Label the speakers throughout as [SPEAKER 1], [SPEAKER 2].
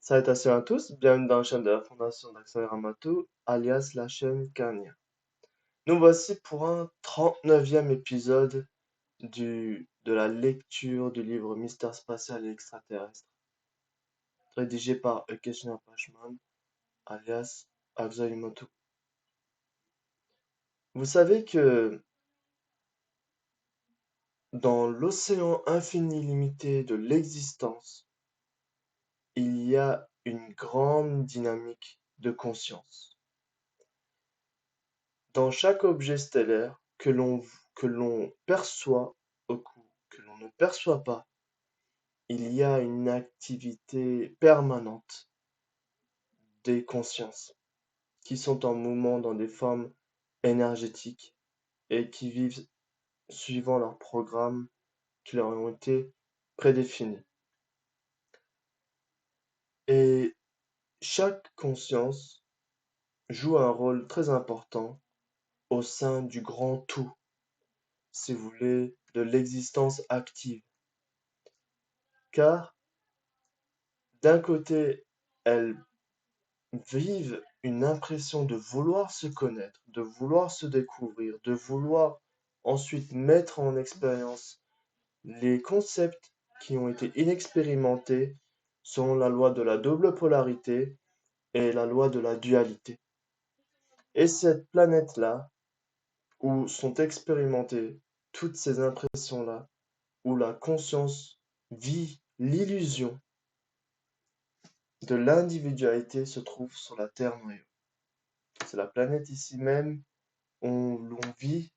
[SPEAKER 1] Salutations à tous, bienvenue dans la chaîne de la Fondation d'Axel Ramatou, alias la chaîne Kania. Nous voici pour un 39e épisode de la lecture du livre Mystère spatial et extraterrestre, rédigé par Ekeshna Pashman, alias Axel Ramatou. Vous savez que dans l'océan infini limité de l'existence, il y a une grande dynamique de conscience. Dans chaque objet stellaire que l'on perçoit que l'on ne perçoit pas, il y a une activité permanente des consciences qui sont en mouvement dans des formes énergétiques et qui vivent suivant leurs programmes qui leur ont été prédéfinis. Et chaque conscience joue un rôle très important au sein du grand tout, si vous voulez, de l'existence active. Car d'un côté, elles vivent une impression de vouloir se connaître, de vouloir se découvrir, de vouloir ensuite mettre en expérience les concepts qui ont été inexpérimentés selon la loi de la double polarité et la loi de la dualité. Et cette planète-là, où sont expérimentées toutes ces impressions-là, où la conscience vit l'illusion de l'individualité, se trouve sur la Terre noyau. C'est la planète ici même où l'on vit,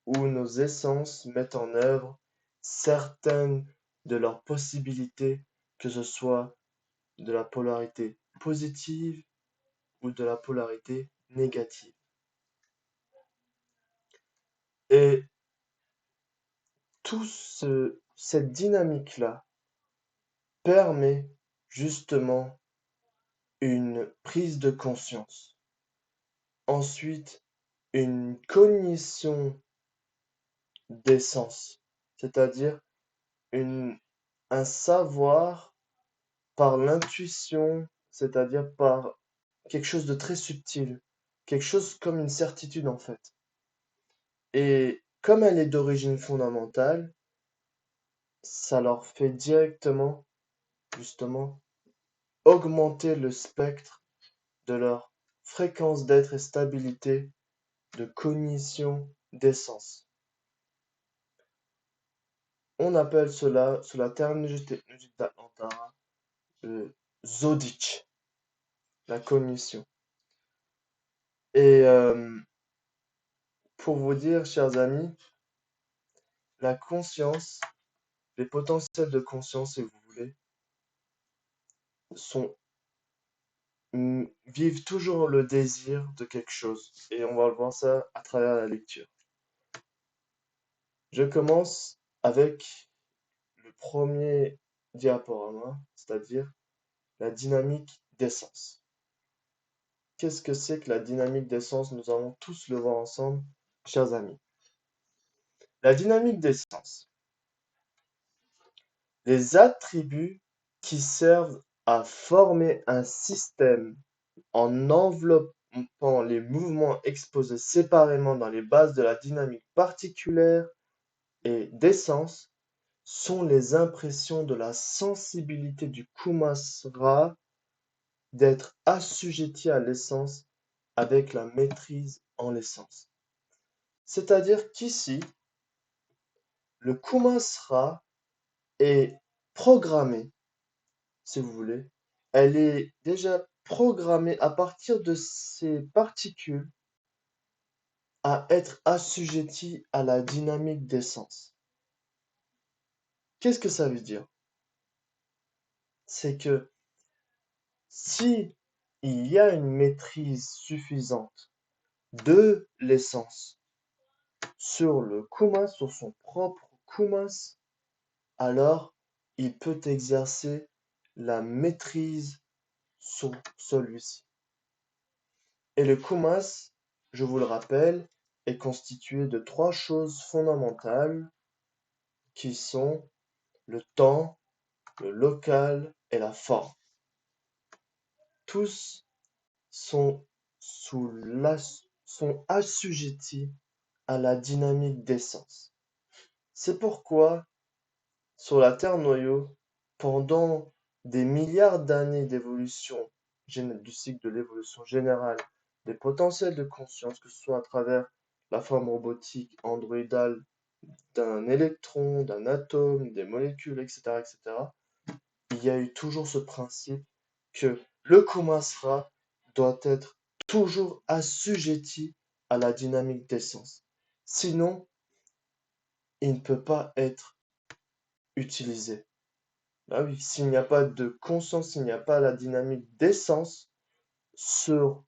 [SPEAKER 1] où nos essences mettent en œuvre certaines de leurs possibilités, que ce soit de la polarité positive ou de la polarité négative. Et cette dynamique-là permet justement une prise de conscience. Ensuite, une cognition d'essence, c'est-à-dire un savoir par l'intuition, c'est-à-dire par quelque chose de très subtil, quelque chose comme une certitude en fait. Et comme elle est d'origine fondamentale, ça leur fait directement, justement, augmenter le spectre de leur fréquence d'être et stabilité de cognition d'essence. On appelle cela, sous la terminologie technologique d'Atlantara, le Zodich, la cognition. Et pour vous dire, chers amis, la conscience, les potentiels de conscience, si vous voulez, sont, vivent toujours le désir de quelque chose. Et on va le voir ça à travers la lecture. Je commence avec le premier diaporama, c'est-à-dire la dynamique d'essence. Qu'est-ce que c'est que la dynamique d'essence? Nous allons tous le voir ensemble, chers amis. La dynamique d'essence. Les attributs qui servent à former un système en enveloppant les mouvements exposés séparément dans les bases de la dynamique particulière et d'essence sont les impressions de la sensibilité du Kumasra d'être assujetti à l'essence avec la maîtrise en l'essence. C'est-à-dire qu'ici, le Kumasra est programmé, si vous voulez, elle est déjà programmée à partir de ces particules à être assujettie à la dynamique d'essence. Qu'est-ce que ça veut dire? C'est que si il y a une maîtrise suffisante de l'essence sur le kumas, sur son propre kumas, alors il peut exercer la maîtrise sur celui-ci. Et le kumas, je vous le rappelle, est constitué de 3 choses fondamentales qui sont le temps, le local et la forme. tous sont sont assujettis à la dynamique d'essence. C'est pourquoi, sur la Terre noyau, pendant des milliards d'années d'évolution du cycle de l'évolution générale, des potentiels de conscience, que ce soit à travers la forme robotique androïdale d'un électron, d'un atome, des molécules, etc., etc., il y a eu toujours ce principe que le Kumasra doit être toujours assujetti à la dynamique d'essence. Sinon, il ne peut pas être utilisé. Ah oui, s'il n'y a pas de conscience, s'il n'y a pas la dynamique d'essence sur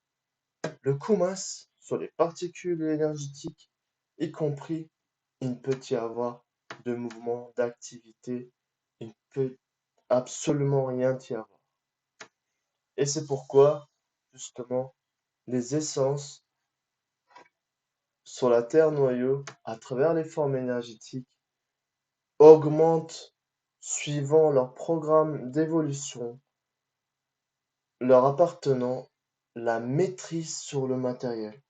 [SPEAKER 1] le Kumas, sur les particules énergétiques, y compris, il ne peut y avoir de mouvement, d'activité, il ne peut absolument rien y avoir. Et c'est pourquoi, justement, les essences sur la Terre noyau, à travers les formes énergétiques, augmentent suivant leur programme d'évolution, leur appartenant la maîtrise sur le matériel,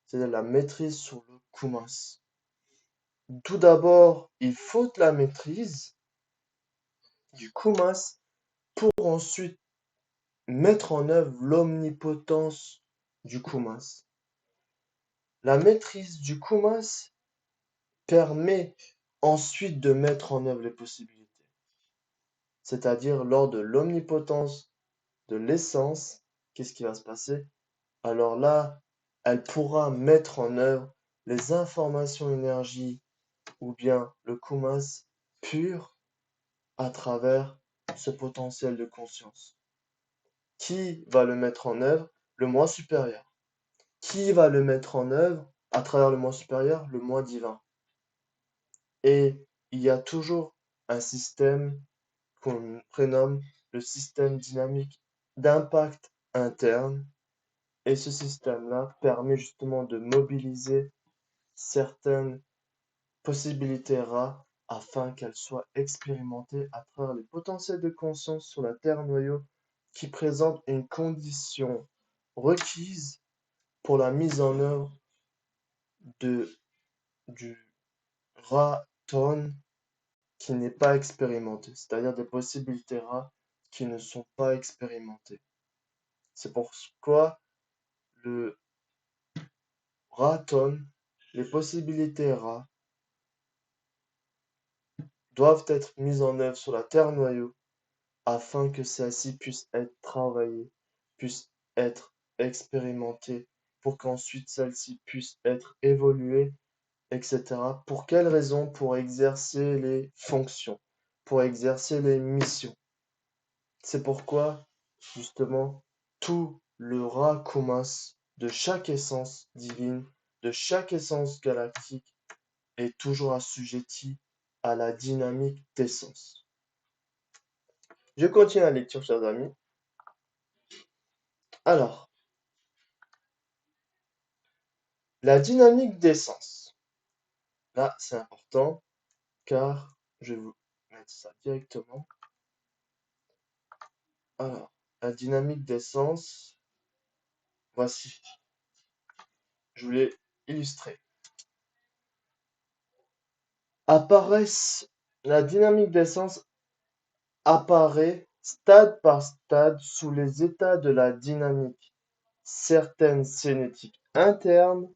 [SPEAKER 1] c'est-à-dire la maîtrise sur le Kumas. Tout d'abord, il faut la maîtrise du Kumas pour ensuite mettre en œuvre l'omnipotence du Kumas. La maîtrise du Kumas permet ensuite de mettre en œuvre les possibilités. C'est-à-dire lors de l'omnipotence de l'essence, qu'est-ce qui va se passer? Alors là, elle pourra mettre en œuvre les informations énergie ou bien le Kumas pur à travers ce potentiel de conscience. Qui va le mettre en œuvre? Le moi supérieur. Qui va le mettre en œuvre à travers le moi supérieur? Le moi divin. Et il y a toujours un système qu'on prénomme le système dynamique d'impact interne. Et ce système-là permet justement de mobiliser certaines possibilités rares afin qu'elles soient expérimentées à travers les potentiels de conscience sur la Terre noyau qui présentent une condition requise pour la mise en œuvre du Raton qui n'est pas expérimenté, c'est-à-dire des possibilités rares qui ne sont pas expérimentées. C'est pourquoi le Raton, les possibilités rares, doivent être mises en œuvre sur la Terre noyau afin que celle-ci puisse être travaillée, puisse être expérimentée, pour qu'ensuite celle-ci puisse être évoluée, etc. Pour quelles raisons? Pour exercer les fonctions, pour exercer les missions. C'est pourquoi, justement, tout le Rakumas de chaque essence divine, de chaque essence galactique, est toujours assujetti à la dynamique d'essence. Je continue la lecture, chers amis. Alors, la dynamique d'essence. Là, c'est important, car je vais vous mettre ça directement. Alors, la dynamique d'essence, voici. Je voulais illustrer. La dynamique d'essence apparaît stade par stade sous les états de la dynamique. Certaines cinétiques internes,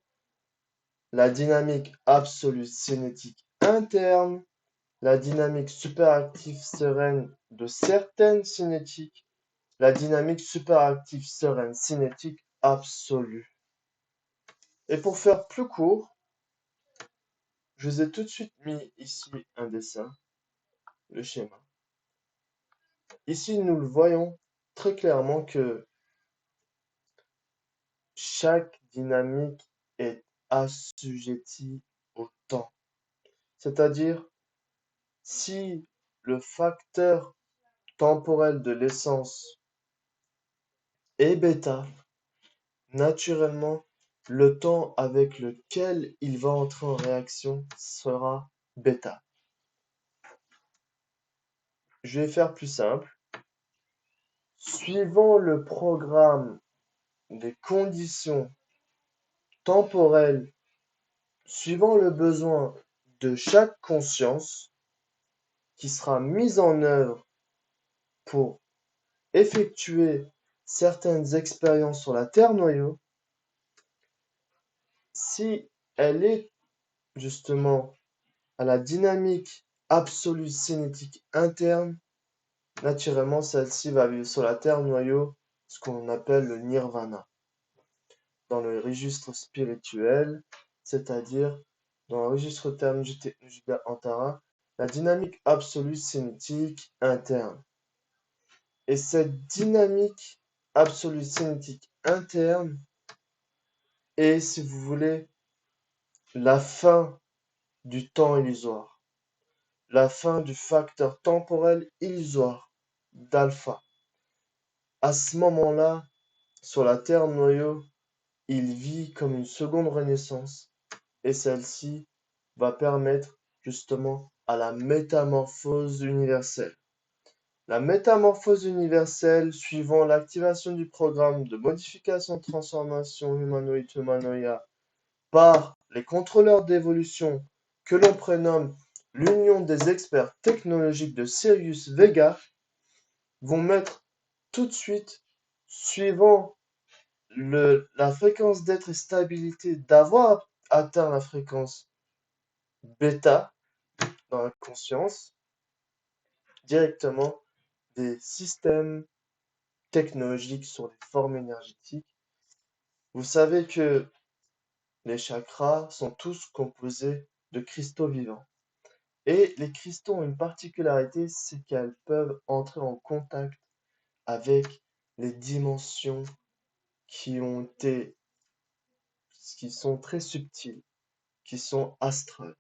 [SPEAKER 1] la dynamique absolue cinétique interne, la dynamique superactive sereine de certaines cinétiques, la dynamique superactive sereine cinétique absolue. Et pour faire plus court, je vous ai tout de suite mis ici un dessin, le schéma. Ici, nous le voyons très clairement que chaque dynamique est assujettie au temps. C'est-à-dire, si le facteur temporel de l'essence est bêta, naturellement, le temps avec lequel il va entrer en réaction sera bêta. Je vais faire plus simple. suivant le programme des conditions temporelles, suivant le besoin de chaque conscience qui sera mise en œuvre pour effectuer certaines expériences sur la Terre noyau, si elle est justement à la dynamique absolue cinétique interne, naturellement celle-ci va vivre sur la Terre noyau ce qu'on appelle le nirvana dans le registre spirituel, c'est-à-dire dans le registre terme Juda Antara, la dynamique absolue cinétique interne. Et cette dynamique absolue cinétique interne est, si vous voulez, la fin du temps illusoire, la fin du facteur temporel illusoire d'alpha. À ce moment-là, sur la Terre noyau, il vit comme une seconde renaissance et celle-ci va permettre justement à la métamorphose universelle. La métamorphose universelle, suivant l'activation du programme de modification de transformation humanoïde-humanoïa par les contrôleurs d'évolution que l'on prénomme l'Union des experts technologiques de Sirius Vega, vont mettre tout de suite, suivant la fréquence d'être et stabilité d'avoir atteint la fréquence bêta dans la conscience, directement des systèmes technologiques sur les formes énergétiques. Vous savez que les chakras sont tous composés de cristaux vivants. Et les cristaux ont une particularité, c'est qu'elles peuvent entrer en contact avec les dimensions qui sont très subtiles, qui sont astrales.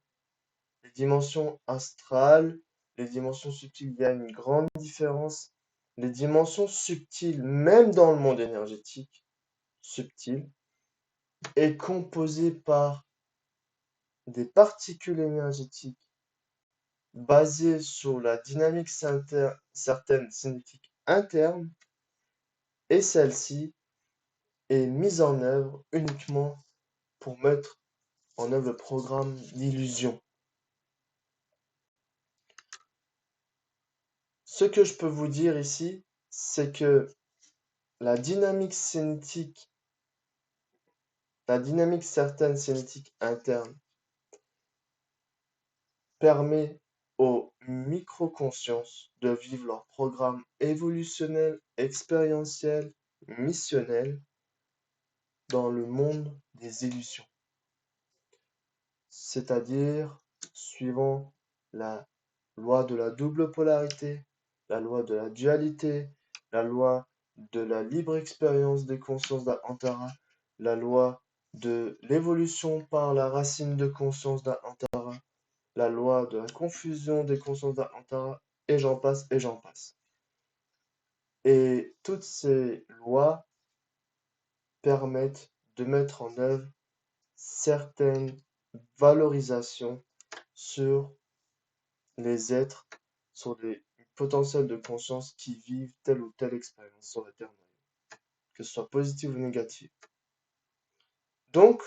[SPEAKER 1] Les dimensions astrales, les dimensions subtiles, il y a une grande différence. Les dimensions subtiles, même dans le monde énergétique subtil, est composée par des particules énergétiques basées sur la dynamique certaine cinétique interne, et celle-ci est mise en œuvre uniquement pour mettre en œuvre le programme d'illusion. Ce que je peux vous dire ici, c'est que la dynamique certaine cinétique interne permet aux micro-consciences de vivre leur programme évolutionnel, expérientiel, missionnel dans le monde des illusions. C'est-à-dire suivant la loi de la double polarité, la loi de la dualité, la loi de la libre expérience des consciences d'Antara, la loi de l'évolution par la racine de conscience d'Antara, la loi de la confusion des consciences d'Antara, et j'en passe, et j'en passe. Et toutes ces lois permettent de mettre en œuvre certaines valorisations sur les êtres, sur des potentiels de conscience qui vivent telle ou telle expérience sur la Terre, que ce soit positive ou négative. Donc,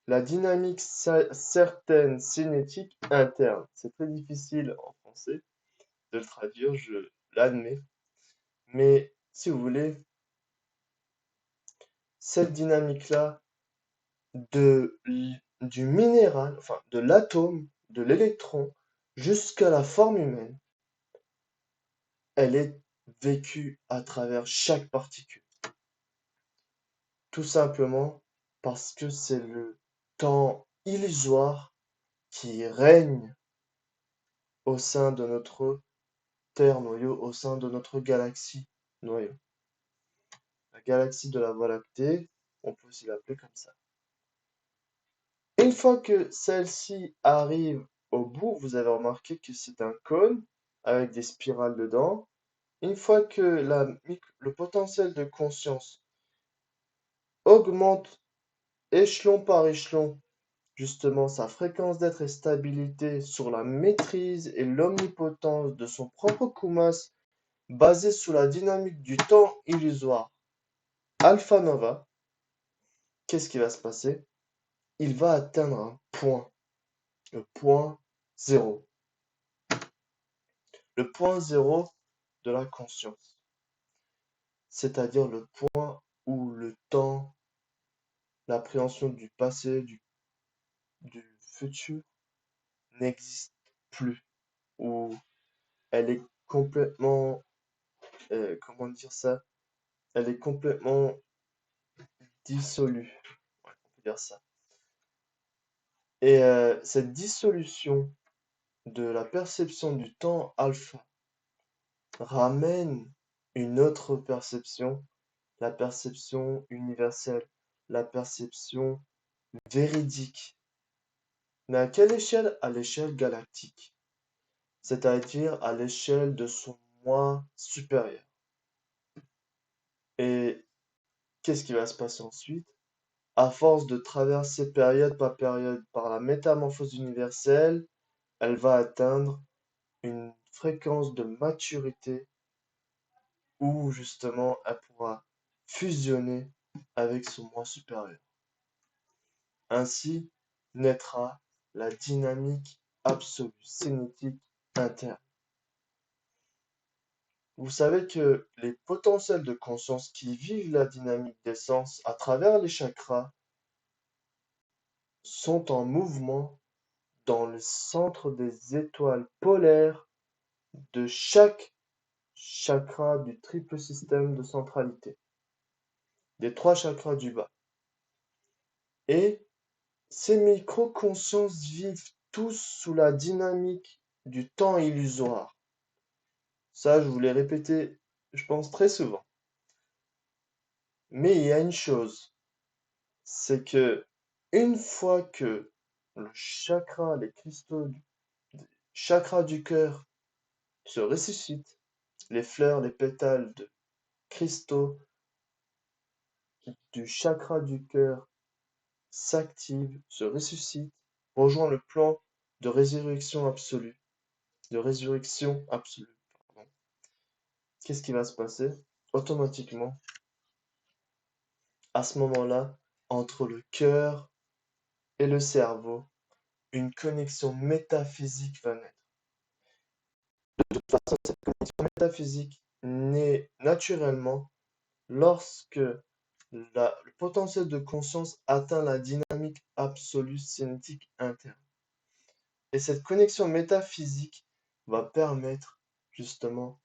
[SPEAKER 1] la dynamique certaine cinétique interne, c'est très difficile en français de le traduire, je l'admets, mais si vous voulez, cette dynamique-là du minéral, enfin de l'atome, de l'électron, jusqu'à la forme humaine, elle est vécue à travers chaque particule. Tout simplement parce que c'est le temps illusoire qui règne au sein de notre Terre noyau, au sein de notre galaxie noyau. La galaxie de la Voie lactée, on peut aussi l'appeler comme ça. Une fois que celle-ci arrive au bout, vous avez remarqué que c'est un cône avec des spirales dedans. Une fois que le potentiel de conscience augmente échelon par échelon, justement sa fréquence d'être et stabilité sur la maîtrise et l'omnipotence de son propre Kumas basé sur la dynamique du temps illusoire alpha nova, qu'est-ce qui va se passer? Il va atteindre un point, le point zéro. Le point zéro de la conscience, c'est-à-dire le point où le temps, l'appréhension du passé, du futur n'existe plus, où elle est complètement, comment dire ça? Elle est complètement dissolue, ouais, on peut dire ça. Et cette dissolution de la perception du temps alpha ramène une autre perception, la perception universelle, la perception véridique. Mais à quelle échelle? À l'échelle galactique, c'est-à-dire à l'échelle de son moi supérieur. Et qu'est-ce qui va se passer ensuite? À force de traverser période par la métamorphose universelle, elle va atteindre une fréquence de maturité où justement elle pourra fusionner avec son moi supérieur. Ainsi naîtra la dynamique absolue cinétique interne. Vous savez que les potentiels de conscience qui vivent la dynamique d'essence à travers les chakras sont en mouvement dans le centre des étoiles polaires de chaque chakra du triple système de centralité, des 3 chakras du bas. Et ces micro-consciences vivent tous sous la dynamique du temps illusoire. Ça, je vous l'ai répété, je pense, très souvent. Mais il y a une chose, c'est que une fois que le chakra, les cristaux, chakra du cœur se ressuscitent, les fleurs, les pétales de cristaux du chakra du cœur s'activent, se ressuscitent, rejoignent le plan de résurrection absolue, pardon. Qu'est-ce qui va se passer? Automatiquement, à ce moment-là, entre le cœur et le cerveau, une connexion métaphysique va naître. De toute façon, cette connexion métaphysique naît naturellement lorsque le potentiel de conscience atteint la dynamique absolue cinétique interne. Et cette connexion métaphysique va permettre justement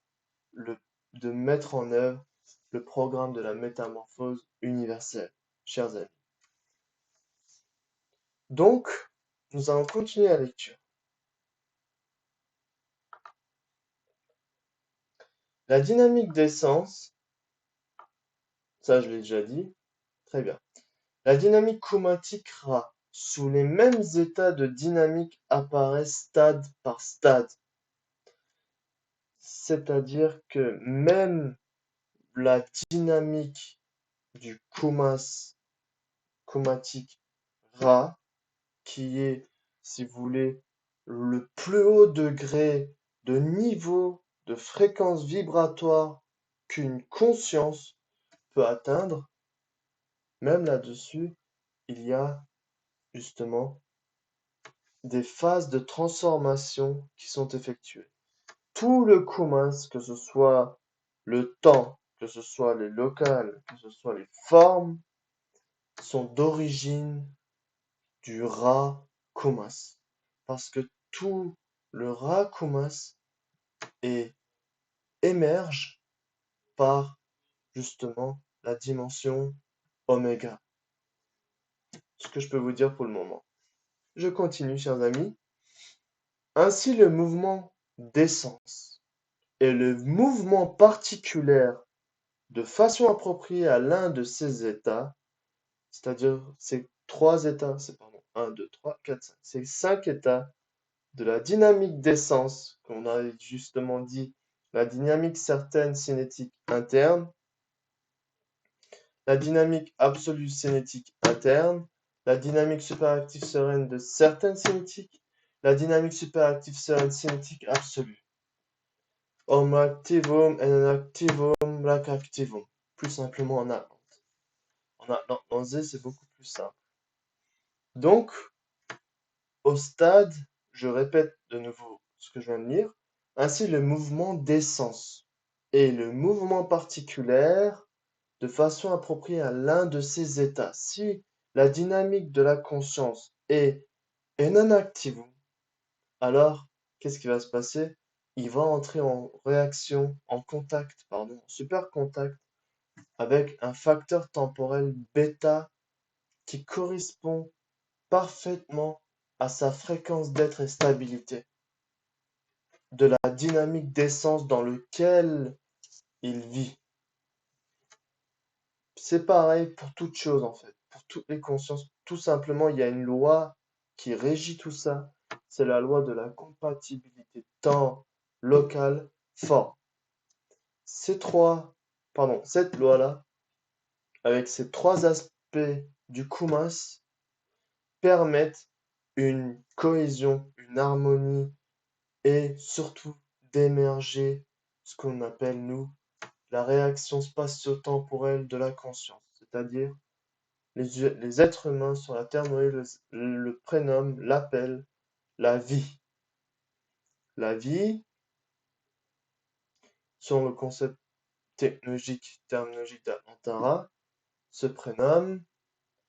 [SPEAKER 1] de mettre en œuvre le programme de la métamorphose universelle, chers amis. Donc, nous allons continuer la lecture. La dynamique d'essence, ça je l'ai déjà dit, très bien. La dynamique chromatique Ra, sous les mêmes états de dynamique, apparaît stade par stade. C'est-à-dire que même la dynamique du chromatique Ra, qui est, si vous voulez, le plus haut degré de niveau de fréquence vibratoire qu'une conscience peut atteindre, même là-dessus, il y a justement des phases de transformation qui sont effectuées. Tout le Kumas, que ce soit le temps, que ce soit les locales, que ce soit les formes, sont d'origine du Ra Kumas. Parce que tout le Ra Kumas émerge par justement la dimension oméga. Ce que je peux vous dire pour le moment. Je continue, chers amis. Ainsi, le mouvement d'essence et le mouvement particulier de façon appropriée à l'un de ces états, c'est-à-dire ces 3 états, c'est pardon, 1, 2, 3, 4, 5, ces 5 états de la dynamique d'essence, qu'on a justement dit, la dynamique certaine cinétique interne, la dynamique absolue cinétique interne, la dynamique superactive sereine de certaines cinétiques, la dynamique superactive sereine cinétique absolue. Om activum, en activum, lac activum. Plus simplement en Atlante. En Atlante, c'est beaucoup plus simple. Donc, au stade, je répète de nouveau ce que je viens de lire, ainsi le mouvement d'essence et le mouvement particulier de façon appropriée à l'un de ces états. Si la dynamique de la conscience est non active, alors qu'est-ce qui va se passer? Il va entrer en réaction, en contact, pardon, en super contact avec un facteur temporel bêta qui correspond parfaitement à sa fréquence d'être et stabilité, de la dynamique d'essence dans lequel il vit. C'est pareil pour toute chose en fait, pour toutes les consciences. Tout simplement, il y a une loi qui régit tout ça. C'est la loi de la compatibilité temps, local, forme. Cette loi-là, avec ces trois aspects du Kumas, permettent une cohésion, une harmonie et surtout d'émerger ce qu'on appelle, nous, la réaction spatio-temporelle de la conscience. C'est-à-dire, les êtres humains sur la Terre le prénomment, l'appellent la vie. La vie, selon le concept terminologique d'Antara, se prénomme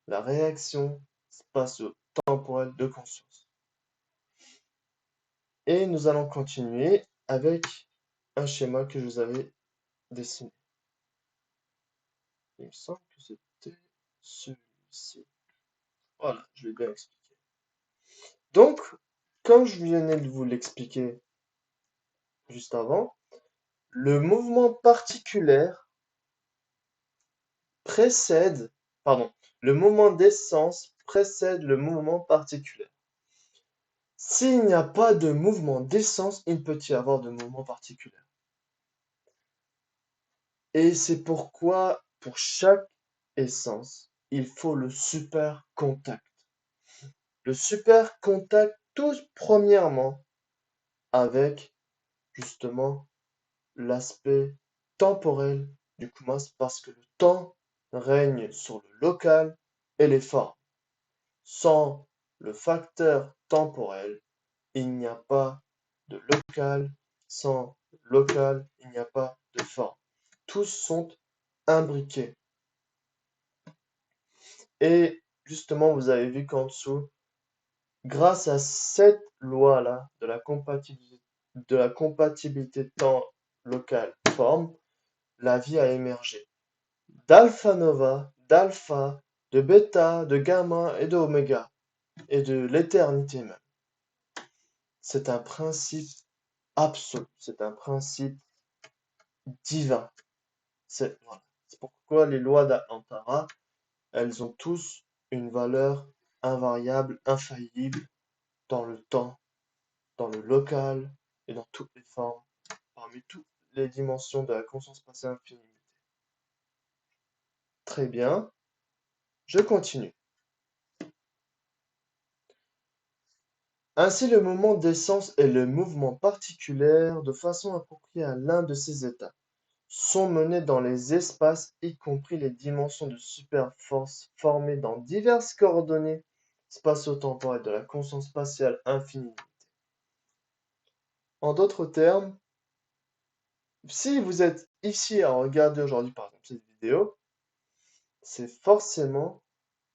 [SPEAKER 1] la réaction spatio-temporelle de conscience. Et nous allons continuer avec un schéma que je vous avais dessiné. Il me semble que c'était celui-ci. Voilà, je vais bien expliquer. Donc, comme je venais de vous l'expliquer juste avant, le mouvement particulier précède, pardon, le mouvement d'essence précède le mouvement particulier. S'il n'y a pas de mouvement d'essence, il peut y avoir de mouvement particulier. Et c'est pourquoi, pour chaque essence, il faut le super contact. Le super contact, tout premièrement, avec justement l'aspect temporel du Kumas, parce que le temps règne sur le local et les formes. Sans le facteur temporel, il n'y a pas de local. Sans local, il n'y a pas de forme. Tous sont imbriqués. Et justement, vous avez vu qu'en dessous, grâce à cette loi-là de la compatibilité temps local forme, la vie a émergé. D'alpha nova, d'alpha, de bêta, de gamma et de oméga, et de l'éternité même. C'est un principe absolu, c'est un principe divin. C'est pourquoi les lois d'Antara, elles ont tous une valeur invariable, infaillible dans le temps, dans le local et dans toutes les formes, parmi toutes les dimensions de la conscience passée infinie. Très bien, je continue. Ainsi, le moment d'essence et le mouvement particulier, de façon appropriée à l'un de ces états, sont menés dans les espaces, y compris les dimensions de superforce formées dans diverses coordonnées spatio-temporelles de la conscience spatiale infinie. En d'autres termes, si vous êtes ici à regarder aujourd'hui par exemple cette vidéo, c'est forcément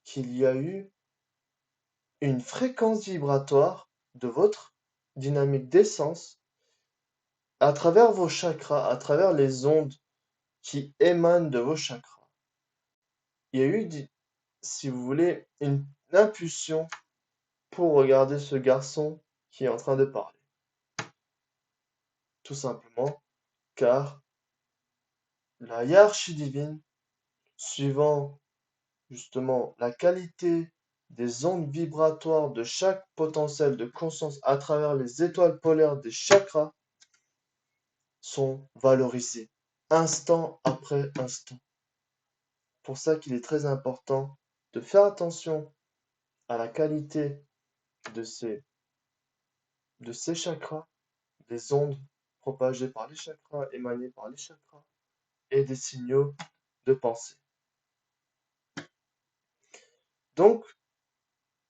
[SPEAKER 1] qu'il y a eu une fréquence vibratoire de votre dynamique d'essence à travers vos chakras, à travers les ondes qui émanent de vos chakras. Il y a eu, si vous voulez, une impulsion pour regarder ce garçon qui est en train de parler. Tout simplement car la hiérarchie divine, suivant justement la qualité des ondes vibratoires de chaque potentiel de conscience à travers les étoiles polaires des chakras, sont valorisées instant après instant. Pour ça qu'il est très important de faire attention à la qualité de ces chakras, des ondes propagés par les chakras, émanés par les chakras, et des signaux de pensée. Donc,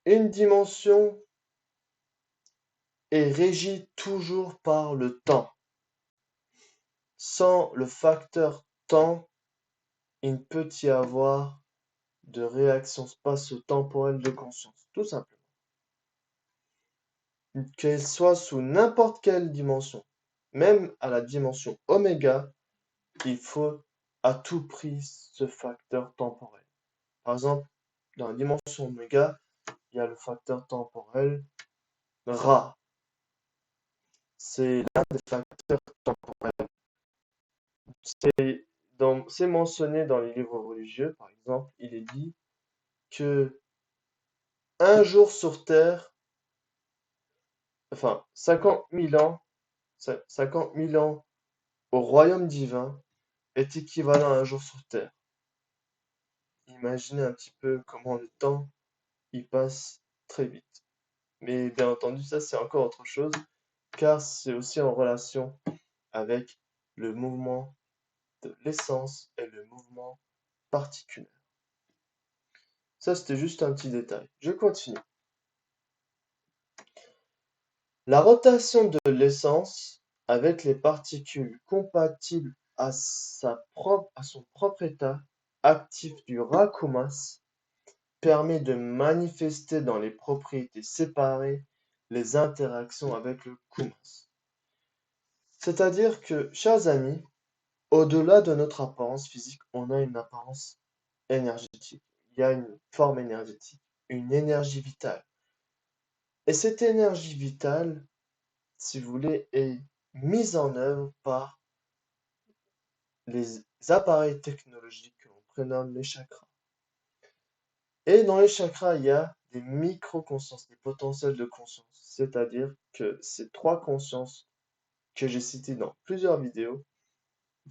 [SPEAKER 1] une dimension est régie toujours par le temps. Sans le facteur temps, il ne peut y avoir de réaction spatio-temporelle de conscience, tout simplement. Qu'elle soit sous n'importe quelle dimension, même à la dimension oméga, il faut à tout prix ce facteur temporel. Par exemple, dans la dimension oméga, il y a le facteur temporel Ra. C'est l'un des facteurs temporels. C'est mentionné dans les livres religieux, par exemple, il est dit que un jour sur Terre, enfin 50 000 ans, 50 000 ans au royaume divin est équivalent à un jour sur Terre. Imaginez un petit peu comment le temps il passe très vite. Mais bien entendu, ça c'est encore autre chose, car c'est aussi en relation avec le mouvement de l'essence et le mouvement particulaire. Ça c'était juste un petit détail. Je continue. La rotation de l'essence avec les particules compatibles à son propre état actif du Rakumas permet de manifester dans les propriétés séparées les interactions avec le Kumas. C'est-à-dire que, chers amis, au-delà de notre apparence physique, on a une apparence énergétique. Il y a une forme énergétique, une énergie vitale. Et cette énergie vitale, si vous voulez, est mise en œuvre par les appareils technologiques que l'on prénomme les chakras. Et dans les chakras, il y a des micro-consciences, des potentiels de conscience. C'est-à-dire que ces trois consciences que j'ai citées dans plusieurs vidéos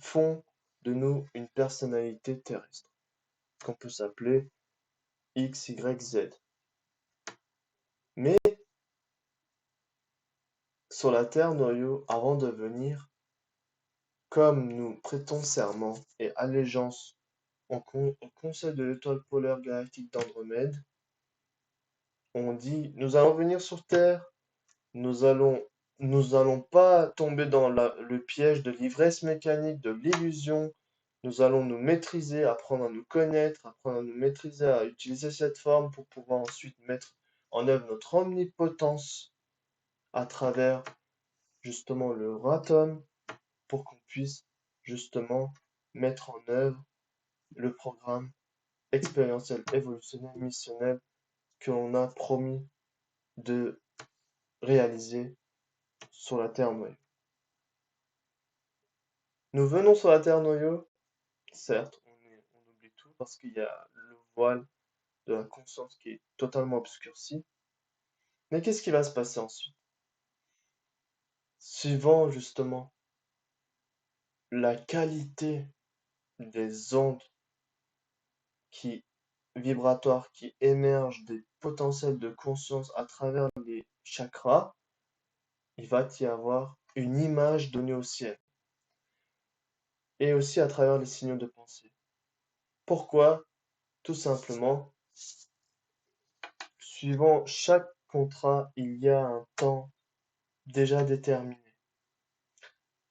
[SPEAKER 1] font de nous une personnalité terrestre, qu'on peut s'appeler X, Y, Z. Mais sur la Terre, noyau, avant de venir, comme nous prêtons serment et allégeance au conseil de l'étoile polaire galactique d'Andromède, on dit, nous allons venir sur Terre, nous allons pas tomber dans le piège de l'ivresse mécanique, de l'illusion. Nous allons nous maîtriser, apprendre à nous connaître, apprendre à nous maîtriser, à utiliser cette forme pour pouvoir ensuite mettre en œuvre notre omnipotence à travers justement le Raton pour qu'on puisse justement mettre en œuvre le programme expérientiel, évolutionnel, missionnel que l'on a promis de réaliser sur la Terre noyau. Nous venons sur la Terre noyau, certes, on oublie tout parce qu'il y a le voile de la conscience qui est totalement obscurci. Mais qu'est-ce qui va se passer ensuite? Suivant justement la qualité des ondes vibratoires qui émergent des potentiels de conscience à travers les chakras, il va y avoir une image donnée au ciel. Et aussi à travers les signaux de pensée. Pourquoi? Tout simplement, suivant chaque contrat, il y a un temps déjà déterminé,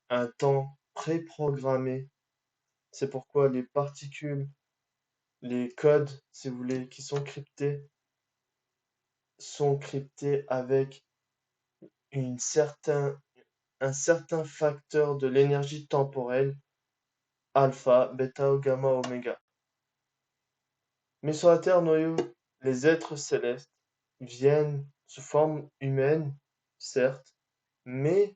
[SPEAKER 1] un temps préprogrammé. C'est pourquoi les particules, les codes, si vous voulez, qui sont cryptés avec un certain facteur de l'énergie temporelle, alpha, bêta ou gamma, oméga. Mais sur la Terre noyau, les êtres célestes viennent sous forme humaine, certes, mais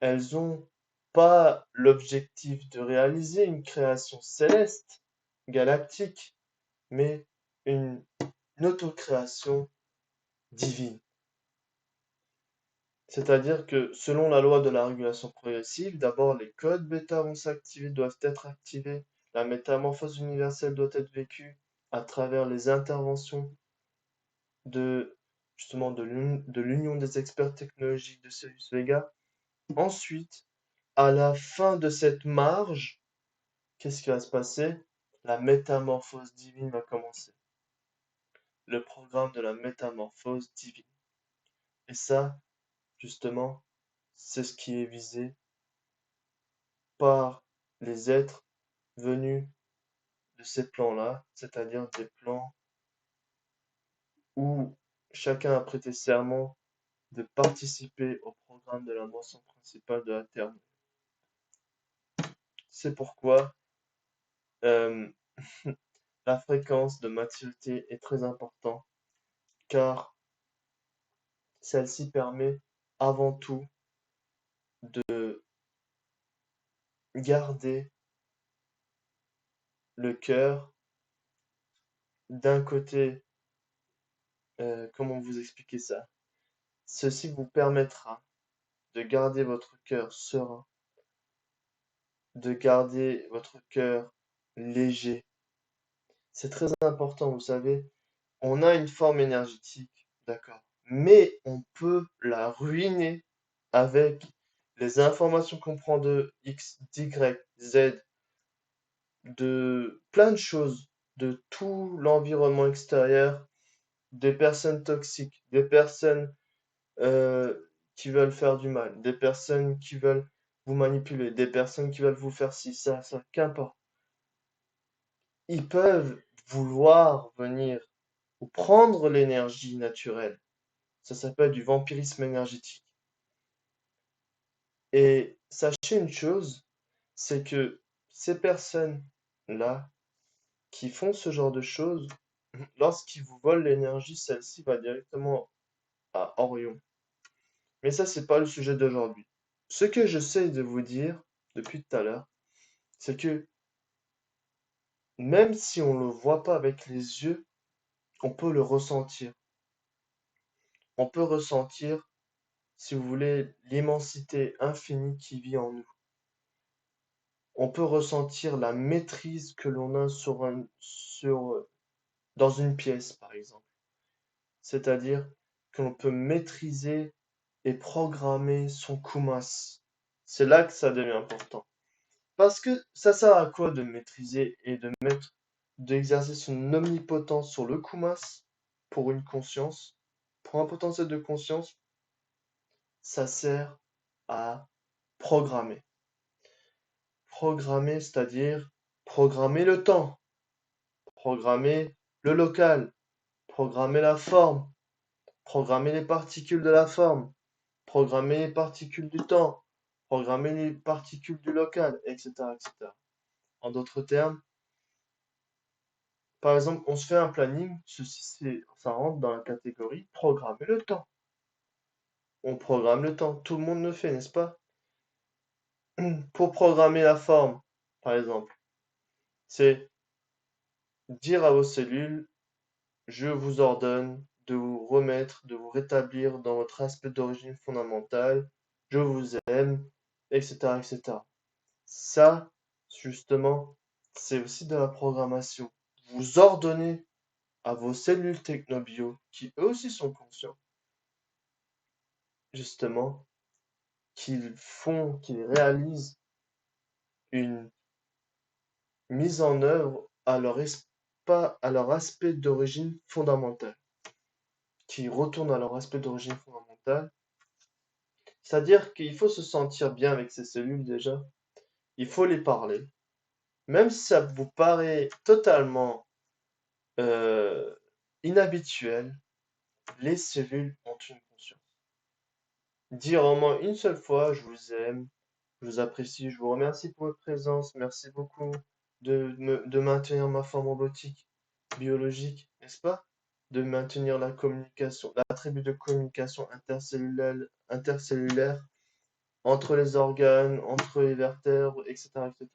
[SPEAKER 1] elles ont pas l'objectif de réaliser une création céleste, galactique, mais une autocréation divine. C'est-à-dire que selon la loi de la régulation progressive, d'abord les codes bêta vont s'activer, doivent être activés, la métamorphose universelle doit être vécue à travers les interventions de justement de l'union des experts technologiques de Sirius Vega. Ensuite, à la fin de cette marge, qu'est-ce qui va se passer? La métamorphose divine va commencer. Le programme de la métamorphose divine. Et ça, justement, c'est ce qui est visé par les êtres venus de ces plans-là, c'est-à-dire des plans où chacun a prêté serment de participer au programme de la moisson principale de la Terre. C'est pourquoi euh, la fréquence de maturité est très importante, car celle-ci permet avant tout de garder le cœur d'un côté. Comment vous expliquer ça? Ceci vous permettra de garder votre cœur serein, de garder votre cœur léger. C'est très important, vous savez, on a une forme énergétique, d'accord, mais on peut la ruiner avec les informations qu'on prend de X, d'Y, Z, de plein de choses, de tout l'environnement extérieur, des personnes toxiques, des personnes euh, qui veulent faire du mal, des personnes qui veulent vous manipuler, des personnes qui veulent vous faire ci, ça, qu'importe. Ils peuvent vouloir venir ou prendre l'énergie naturelle. Ça s'appelle du vampirisme énergétique. Et sachez une chose, c'est que ces personnes-là qui font ce genre de choses, lorsqu'ils vous volent l'énergie, celle-ci va directement à Orion. Mais ça, c'est pas le sujet d'aujourd'hui. Ce que j'essaie de vous dire depuis tout à l'heure, c'est que même si on ne le voit pas avec les yeux, on peut le ressentir. On peut ressentir, si vous voulez, l'immensité infinie qui vit en nous. On peut ressentir la maîtrise que l'on a dans une pièce, par exemple. C'est-à-dire que l'on peut maîtriser et programmer son kumas. C'est là que ça devient important. Parce que ça sert à quoi de maîtriser et d'exercer son omnipotence sur le kumas pour une conscience, pour un potentiel de conscience, ça sert à programmer. Programmer, c'est-à-dire programmer le temps, programmer le local, programmer la forme, programmer les particules de la forme, programmer les particules du temps, programmer les particules du local, etc., etc. En d'autres termes, par exemple, on se fait un planning, ça rentre dans la catégorie programmer le temps. On programme le temps, tout le monde le fait, n'est-ce pas? Pour programmer la forme, par exemple, c'est dire à vos cellules, je vous ordonne de vous remettre, de vous rétablir dans votre aspect d'origine fondamentale, je vous aime, etc., etc. Ça, justement, c'est aussi de la programmation. Vous ordonnez à vos cellules technobio, qui eux aussi sont conscients, justement, qu'ils réalisent une mise en œuvre à leur aspect d'origine fondamentale, qui retournent à leur aspect d'origine fondamentale. C'est-à-dire qu'il faut se sentir bien avec ces cellules déjà, il faut les parler, même si ça vous paraît totalement euh, inhabituel, les cellules ont une conscience. Dire au moins une seule fois, je vous aime, je vous apprécie, je vous remercie pour votre présence, merci beaucoup de maintenir ma forme robotique, biologique, n'est-ce pas? De maintenir la communication, l'attribut de communication intercellulaire entre les organes, entre les vertèbres, etc., etc.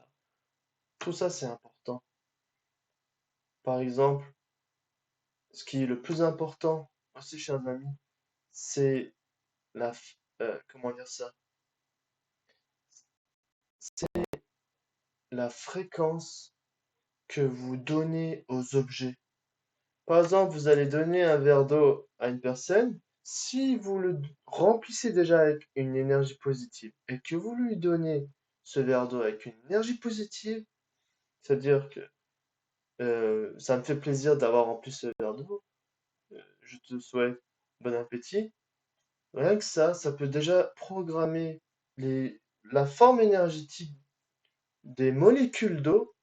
[SPEAKER 1] Tout ça, c'est important. Par exemple, ce qui est le plus important aussi, chers amis, c'est comment dire ça? C'est la fréquence que vous donnez aux objets. Par exemple, vous allez donner un verre d'eau à une personne. Si vous le remplissez déjà avec une énergie positive et que vous lui donnez ce verre d'eau avec une énergie positive, c'est-à-dire que ça me fait plaisir d'avoir rempli ce verre d'eau, je te souhaite bon appétit. Rien que ça peut déjà programmer la forme énergétique des molécules d'eau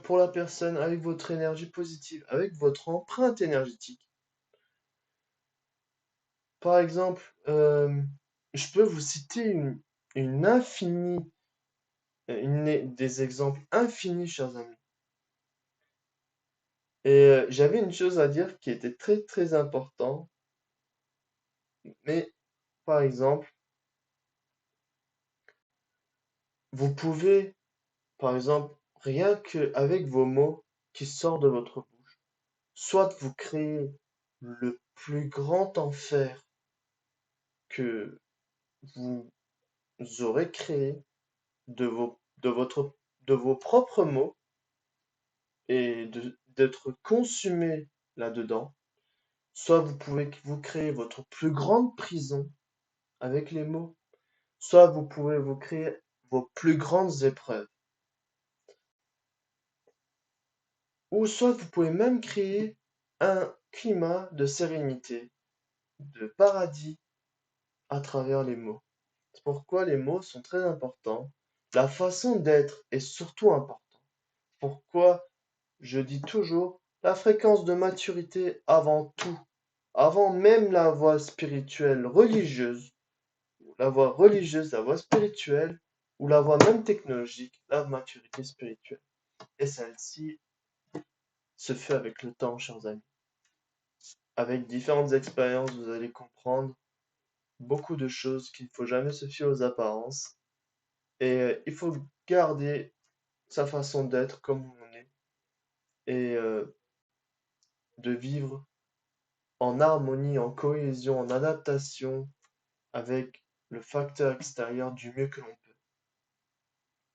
[SPEAKER 1] pour la personne avec votre énergie positive, avec votre empreinte énergétique. Par exemple, je peux vous citer une infinie, des exemples infinis, chers amis. Et j'avais une chose à dire qui était très très important, mais par exemple, vous pouvez, par exemple, rien qu'avec vos mots qui sortent de votre bouche, soit vous créez le plus grand enfer que vous aurez créé de vos propres mots et d'être consumé là-dedans, soit vous pouvez vous créer votre plus grande prison avec les mots, soit vous pouvez vous créer vos plus grandes épreuves, ou soit vous pouvez même créer un climat de sérénité, de paradis à travers les mots. C'est pourquoi les mots sont très importants. La façon d'être est surtout importante. Pourquoi je dis toujours la fréquence de maturité avant tout, avant même la voie spirituelle religieuse, la voie spirituelle, ou la voie même technologique, la maturité spirituelle. Et celle-ci se fait avec le temps, chers amis. Avec différentes expériences, vous allez comprendre beaucoup de choses qu'il ne faut jamais se fier aux apparences. Et il faut garder sa façon d'être comme on est et de vivre en harmonie, en cohésion, en adaptation avec le facteur extérieur du mieux que l'on peut,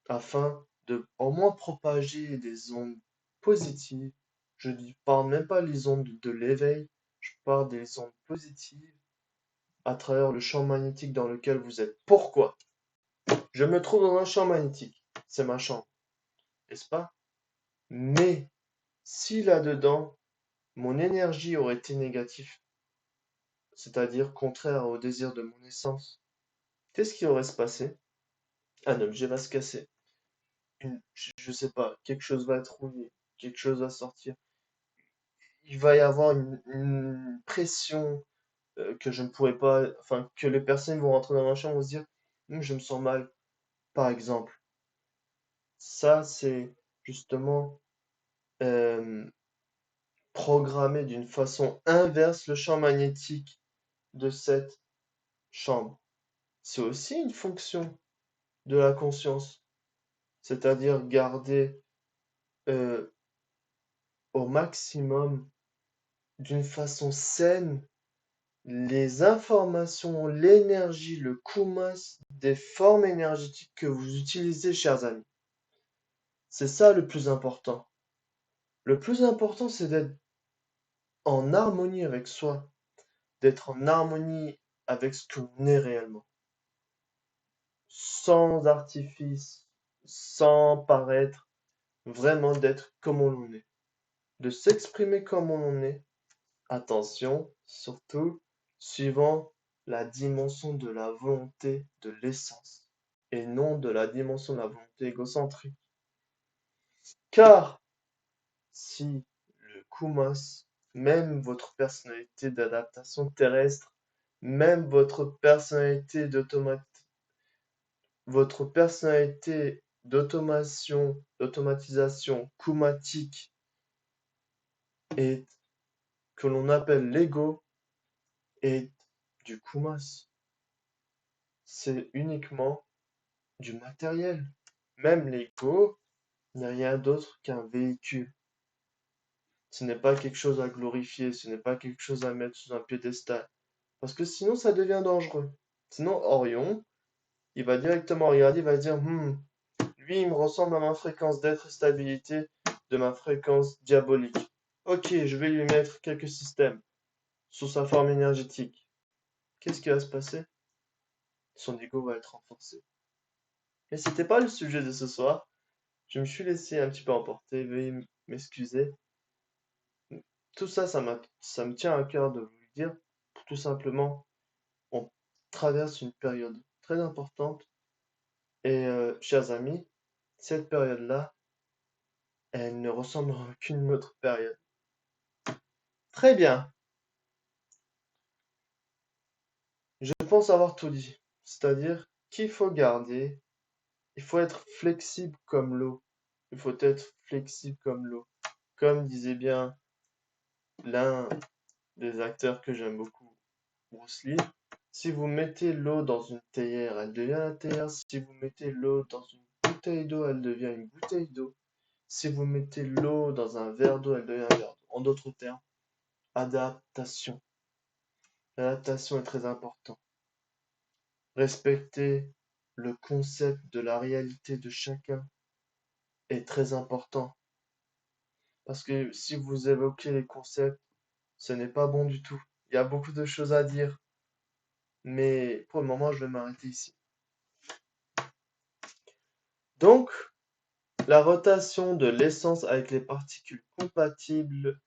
[SPEAKER 1] afin de au moins propager des ondes positives. Je ne parle même pas les ondes de l'éveil, je parle des ondes positives à travers le champ magnétique dans lequel vous êtes. Pourquoi? Je me trouve dans un champ magnétique, c'est ma chambre, n'est-ce pas? Mais si là-dedans, mon énergie aurait été négative, c'est-à-dire contraire au désir de mon essence, qu'est-ce qui aurait se passé? Un objet va se casser. Je sais pas, quelque chose va être rouillé, quelque chose va sortir. Il va y avoir une pression que je ne pourrais pas, enfin, que les personnes vont rentrer dans ma chambre et vont se dire, je me sens mal, par exemple. Ça, c'est justement euh, programmer d'une façon inverse le champ magnétique de cette chambre. C'est aussi une fonction de la conscience, c'est-à-dire garder euh, au maximum, d'une façon saine, les informations, l'énergie, le koumas des formes énergétiques que vous utilisez, chers amis. C'est ça le plus important. Le plus important, c'est d'être en harmonie avec soi, d'être en harmonie avec ce que l'on est réellement, sans artifice, sans paraître, vraiment d'être comme on est, de s'exprimer comme on est. Attention, surtout, suivant la dimension de la volonté de l'essence, et non de la dimension de la volonté égocentrique. Car si le Kumas, même votre personnalité d'adaptation terrestre, même votre personnalité d'automatisation kumatique, et que l'on appelle l'ego, est du Kumas. C'est uniquement du matériel. Même l'ego n'est rien d'autre qu'un véhicule. Ce n'est pas quelque chose à glorifier, ce n'est pas quelque chose à mettre sous un piédestal. Parce que sinon, ça devient dangereux. Sinon, Orion, il va directement regarder, il va dire, lui, il me ressemble à ma fréquence d'être et stabilité de ma fréquence diabolique. Ok, je vais lui mettre quelques systèmes. sous sa forme énergétique, qu'est-ce qui va se passer? Son ego va être renforcé. Mais c'était pas le sujet de ce soir. Je me suis laissé un petit peu emporter, veuillez m'excuser. Tout ça, ça me tient à cœur de vous le dire. Tout simplement, on traverse une période très importante et chers amis, cette période-là, elle ne ressemble à aucune autre période. Très bien, je pense avoir tout dit. C'est-à-dire qu'il faut garder, il faut être flexible comme l'eau. Il faut être flexible comme l'eau. Comme disait bien l'un des acteurs que j'aime beaucoup, Bruce Lee, si vous mettez l'eau dans une théière, elle devient la théière. Si vous mettez l'eau dans une bouteille d'eau, elle devient une bouteille d'eau. Si vous mettez l'eau dans un verre d'eau, elle devient un verre d'eau. En d'autres termes, adaptation. L'adaptation est très importante. Respecter le concept de la réalité de chacun est très important. Parce que si vous évoquez les concepts, ce n'est pas bon du tout. Il y a beaucoup de choses à dire, mais pour le moment, je vais m'arrêter ici. Donc, la rotation de l'essence avec les particules compatibles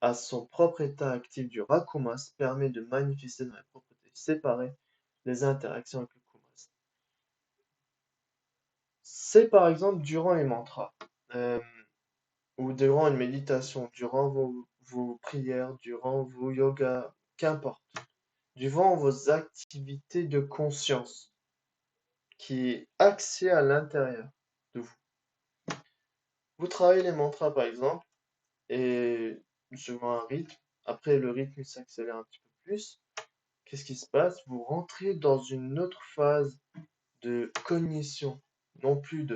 [SPEAKER 1] à son propre état actif du Rakumas permet de manifester dans les propriétés séparées les interactions avec le Kumas. C'est par exemple durant les mantras, euh, ou durant une méditation, durant vos prières, durant vos yogas, qu'importe, durant vos activités de conscience qui est axée à l'intérieur de vous. Vous travaillez les mantras par exemple, et suivant un rythme, après le rythme s'accélère un petit peu plus. Qu'est-ce qui se passe? Vous rentrez dans une autre phase de cognition, non plus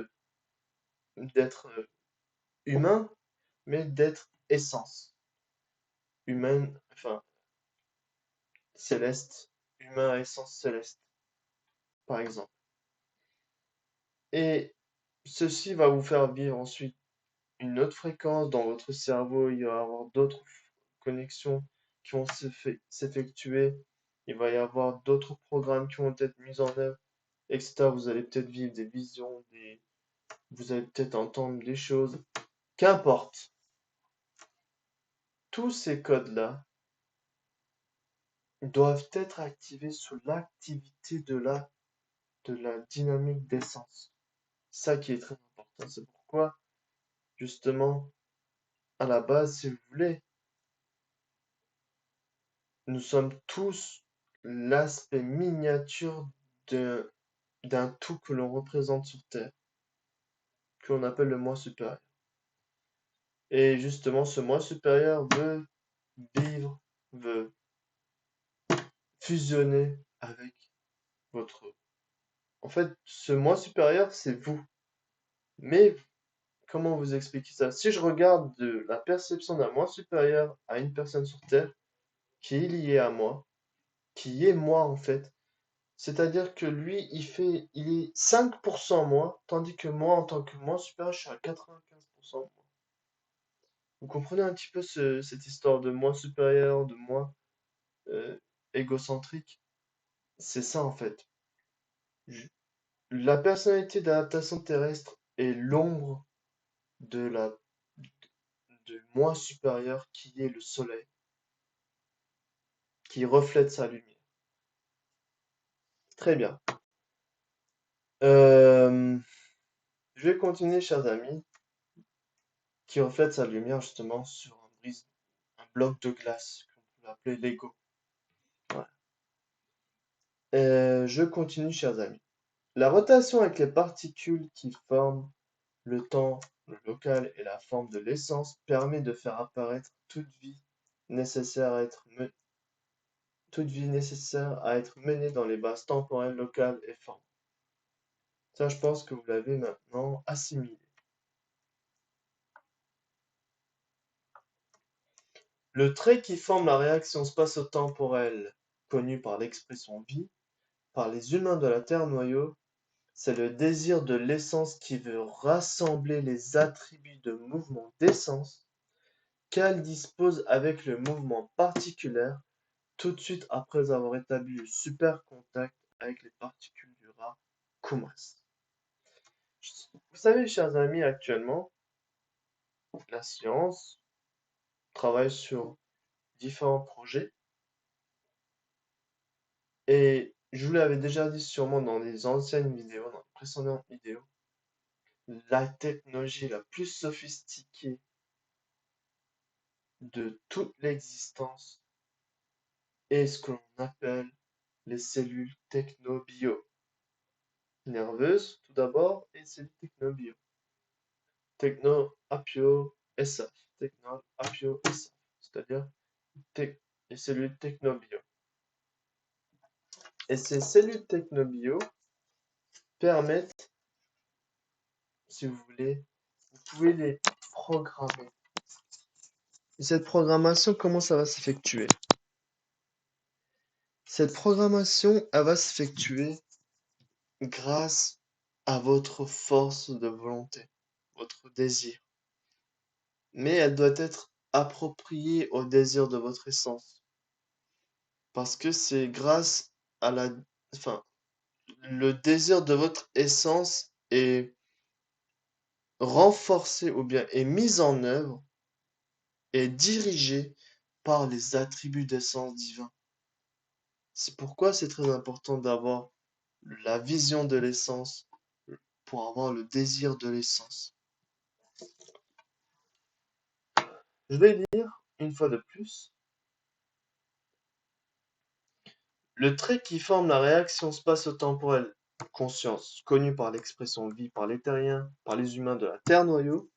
[SPEAKER 1] d'être humain, mais d'être essence humaine, enfin céleste, humain à essence céleste, par exemple. Et ceci va vous faire vivre ensuite une autre fréquence dans votre cerveau, il va y avoir d'autres connexions qui vont s'effectuer, il va y avoir d'autres programmes qui vont être mis en œuvre, etc. Vous allez peut-être vivre des visions, vous allez peut-être entendre des choses, qu'importe. Tous ces codes-là doivent être activés sous l'activité de la dynamique d'essence. Ça qui est très important. C'est pourquoi, justement, à la base, si vous voulez, nous sommes tous l'aspect miniature d'un tout que l'on représente sur Terre, que l'on appelle le moi supérieur. Et justement, ce moi supérieur veut vivre, veut fusionner avec votre... En fait, ce moi supérieur, c'est vous. Mais comment vous expliquer ça? Si je regarde de la perception d'un moi supérieur à une personne sur Terre qui est liée à moi, qui est moi en fait, c'est-à-dire que lui, il est 5% moi, tandis que moi, en tant que moi supérieur, je suis à 95% moi. Vous comprenez un petit peu cette histoire de moi supérieur, de moi euh, égocentrique? C'est ça en fait. Je- La personnalité d'adaptation terrestre est l'ombre de la de moi supérieur qui est le soleil, qui reflète sa lumière. Très bien. Euh, je vais continuer, chers amis, qui reflète sa lumière justement sur un bloc de glace qu'on peut appeler Lego. Voilà. Je continue, chers amis. La rotation avec les particules qui forment le temps, le local et la forme de l'essence permet de faire apparaître nécessaire à être toute vie nécessaire à être menée dans les bases temporelles, locales et formes. Ça, je pense que vous l'avez maintenant assimilé. Le trait qui forme la réaction spatio-temporelle, connue par l'expression vie, par les humains de la Terre-noyau, c'est le désir de l'essence qui veut rassembler les attributs de mouvement d'essence qu'elle dispose avec le mouvement particulier tout de suite après avoir établi le super contact avec les particules du ras Kumras. Vous savez, chers amis, actuellement, la science travaille sur différents projets et je vous l'avais déjà dit sûrement dans les anciennes vidéos, dans les précédentes vidéos, la technologie la plus sophistiquée de toute l'existence est ce que l'on appelle les cellules technobio. Nerveuses, tout d'abord, et cellules technobio. Techno-apio SF. Techno-apio SF. C'est-à-dire les cellules technobio. Et ces cellules technobio permettent, si vous voulez, vous pouvez les programmer. Et cette programmation, comment ça va s'effectuer? Cette programmation, elle va s'effectuer grâce à votre force de volonté, votre désir. Mais elle doit être appropriée au désir de votre essence. Parce que c'est grâce à enfin, le désir de votre essence est renforcé ou bien est mis en œuvre et dirigé par les attributs d'essence divin. C'est pourquoi c'est très important d'avoir la vision de l'essence pour avoir le désir de l'essence. Je vais lire une fois de plus. Le trait qui forme la réaction spatio-temporelle conscience, connue par l'expression vie par les terriens, par les humains de la Terre-noyau,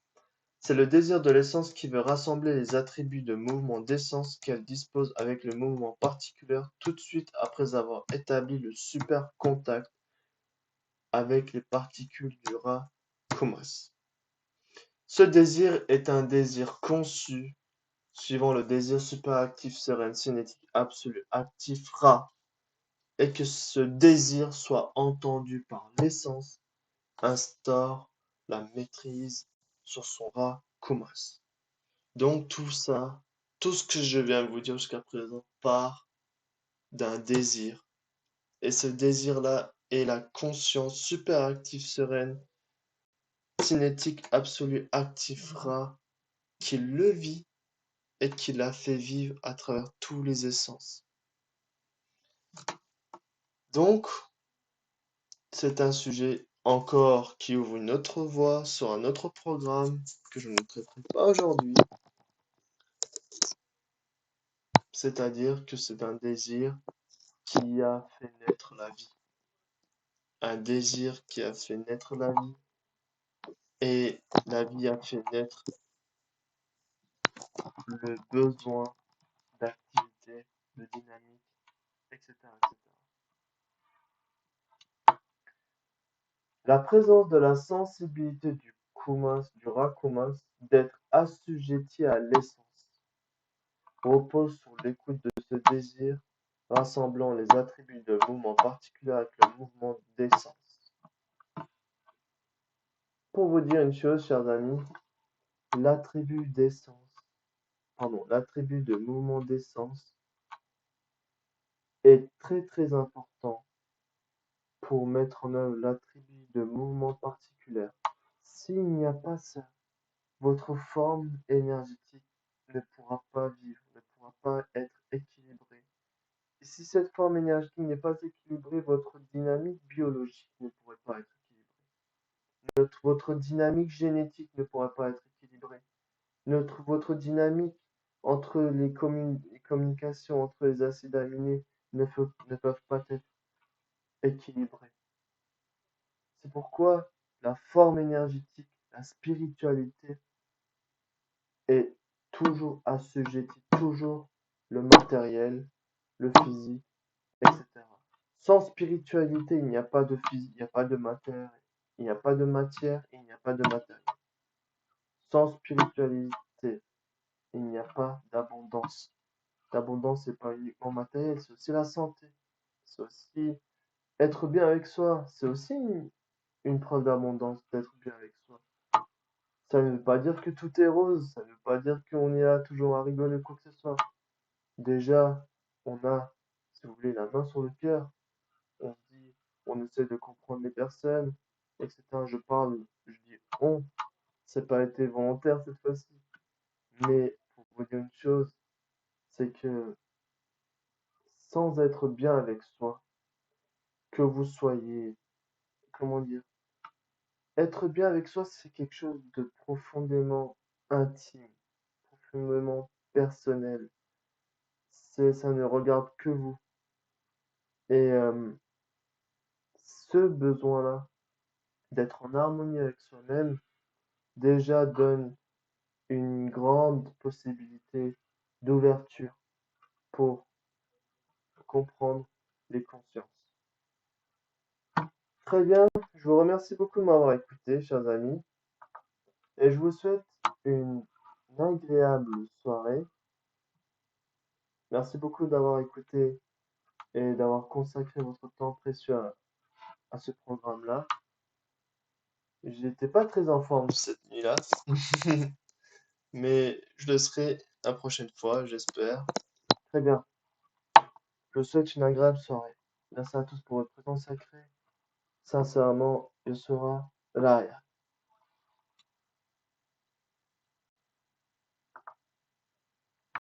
[SPEAKER 1] c'est le désir de l'essence qui veut rassembler les attributs de mouvement d'essence qu'elle dispose avec le mouvement particulier tout de suite après avoir établi le super contact avec les particules du ras Kumras. Ce désir est un désir conçu suivant le désir superactif sereine cinétique absolu actif Ra, et que ce désir soit entendu par l'essence, instaure la maîtrise sur son Ra Kumras. Donc tout ça, tout ce que je viens de vous dire jusqu'à présent part d'un désir. Et ce désir-là est la conscience superactive sereine, cinétique absolue active Ra, qui le vit et qui l'a fait vivre à travers tous les essences. Donc, c'est un sujet encore qui ouvre une autre voie sur un autre programme que je ne traiterai pas aujourd'hui. C'est-à-dire que c'est un désir qui a fait naître la vie. Un désir qui a fait naître la vie. Et la vie a fait naître le besoin d'activité, de dynamique, etc., etc. La présence de la sensibilité du ras Kumras, d'être assujetti à l'essence, repose sur l'écoute de ce désir rassemblant les attributs de mouvement particuliers avec le mouvement d'essence. Pour vous dire une chose, chers amis, l'attribut de mouvement d'essence est très très important pour mettre en œuvre l'attribut de mouvement particulier. S'il n'y a pas ça, votre forme énergétique ne pourra pas vivre, ne pourra pas être équilibrée. Et si cette forme énergétique n'est pas équilibrée, votre dynamique biologique ne pourrait pas être équilibrée. Votre dynamique génétique ne pourra pas être équilibrée. Votre dynamique entre les communications entre les acides aminés ne peuvent pas être équilibrées. C'est pourquoi la forme énergétique, la spiritualité est toujours assujettie, toujours le matériel, le physique, etc. Sans spiritualité, il n'y a pas de physique, il n'y a pas de matière, il n'y a pas de matière, il n'y a pas de matériel. Sans spiritualité, il n'y a pas d'abondance. L'abondance, c'est pas uniquement matériel, c'est aussi la santé. C'est aussi être bien avec soi. C'est aussi une preuve d'abondance, d'être bien avec soi. Ça ne veut pas dire que tout est rose, ça ne veut pas dire qu'on est là toujours à rigoler ou quoi que ce soit. Déjà, on a, si vous voulez, la main sur le cœur. On se dit, on essaie de comprendre les personnes, etc. Je dis on, c'est pas été volontaire cette fois-ci. Mais pour vous dire une chose, c'est que sans être bien avec soi, que vous soyez, comment dire, être bien avec soi, c'est quelque chose de profondément intime, profondément personnel. Ça ne regarde que vous. Et ce besoin-là, d'être en harmonie avec soi-même, déjà donne une grande possibilité d'ouverture pour comprendre les consciences. Très bien, je vous remercie beaucoup de m'avoir écouté, chers amis, et je vous souhaite une agréable soirée. Merci beaucoup d'avoir écouté et d'avoir consacré votre temps précieux à ce programme-là. J'étais pas très en forme cette nuit-là, mais je le serai la prochaine fois, j'espère. Très bien. Je vous souhaite une agréable soirée. Merci à tous pour votre temps sacré. Sincèrement, il sera là.